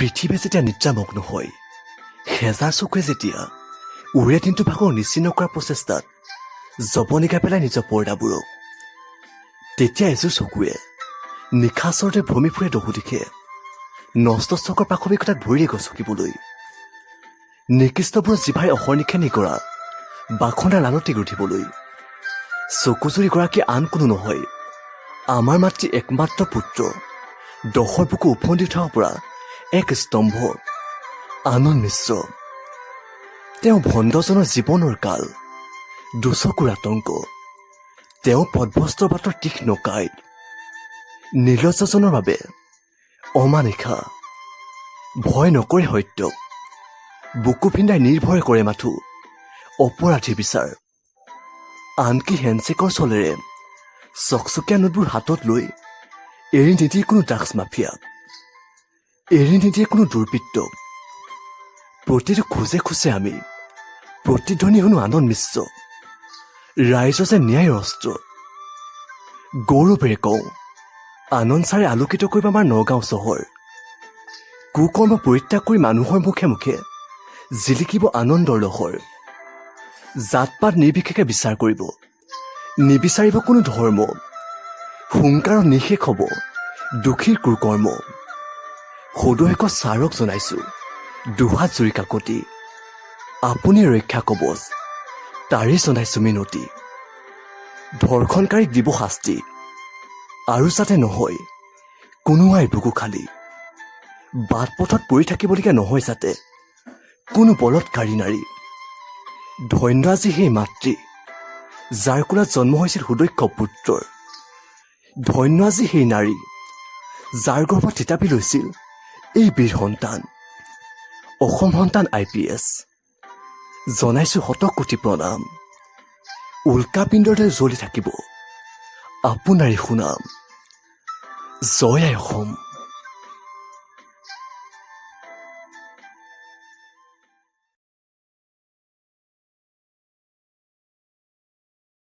পৃথিৱী যেতিয়া নিদ্ৰামগ্ন হয়, হেজাৰ চকুৱে যেতিয়া উৰে দিনটো ভাগৰ নিশ্চিন্ন কৰাৰ প্ৰচেষ্টাত জবনিকা পেলাই নিজৰ পৰ্দাবোৰক, তেতিয়া এযোৰ চকুৱে নিশাচৰতে ভ্ৰমি ফুৰে দহু দিশে নষ্ট চকৰ প্ৰাসৱিকতাক ভৰিৰে গচকিবলৈ। নিকৃষ্টবোৰ জিভাই অহৰ্নিশে নিকৰা বাখনা লালতি গঢ়িবলৈ। চকুজুৰি গৰাকী আন কোনো নহয়, আমাৰ মাতৃ একমাত্ৰ পুত্ৰ, দহৰ বুকু ওফন্দি উঠাব পৰা এক স্তম্ভ, আনন্দ মিশ্ৰ। তেওঁ ভণ্ডজনৰ জীৱনৰ কাল, দুচকুৰ আতংক, তেওঁ পদভস্ত্ৰ বাটৰ তীক্ষ্ণ কাঁইট, নিৰ্লজ্জজনৰ বাবে অমানিশা। ভয় নকৰে সত্যক, বুকু পিন্ধাই নিৰ্ভয় কৰে মাথো অপৰাধীৰ বিচাৰ। আনকি হেণ্ডছেকৰ চলেৰে চকচকীয়া নোটবোৰ হাতত লৈ এৰি নিদিয়ে কোনো ড্ৰাগছ মাফিয়াক, এৰি নিদিয়ে কোনো দুৰ্বৃত্তক। প্ৰতিটো খোজে খোজে আমি প্ৰতিধ্বনি শুনো আনন্দ মিশ্ৰ, ৰাইজ যে ন্যায়ৰ অস্ত্ৰ। গৌৰৱেৰে কওঁ, আনন্দ ছাৰে আলোকিত কৰিব আমাৰ নগাঁও চহৰ। কুকৰ্ম পৰিত্যাগ কৰি মানুহৰ মুখে মুখে জিলিকিব আনন্দৰ লহৰ। জাত পাত নিৰ্বিশেষে বিচাৰ কৰিব, নিবিচাৰিব কোনো ধৰ্ম। হুংকাৰত নিশেষ হ'ব দুখীৰ কুকৰ্ম। সদৈক ছাৰক জনাইছো দুহাত জুৰি কাকতি, আপুনি ৰক্ষা কবচ তাৰেই জনাইছো মিনতি। ধৰ্ষণকাৰীক দিব শাস্তি, আৰু যাতে নহয় কোনোৱাই বুকু খালি। বাট পথত পৰি থাকিবলগীয়া নহয় যাতে কোনো বলৎকাৰী নাৰী। ধন্য আজি সেই মাতৃ, যাৰ কোলাত জন্ম হৈছিল সুদক্ষ পুত্ৰৰ। ধন্য আজি সেই নাৰী, যাৰ গৰ্ভত থিতাপি লৈছিল এই বীৰ সন্তান। অসম সন্তান IPS, জনাইছো শতকোটি প্ৰণাম। উল্কাপিণ্ডৰ দৰে জ্বলি থাকিব আপোনাৰে সুনাম। জয় আই অসম।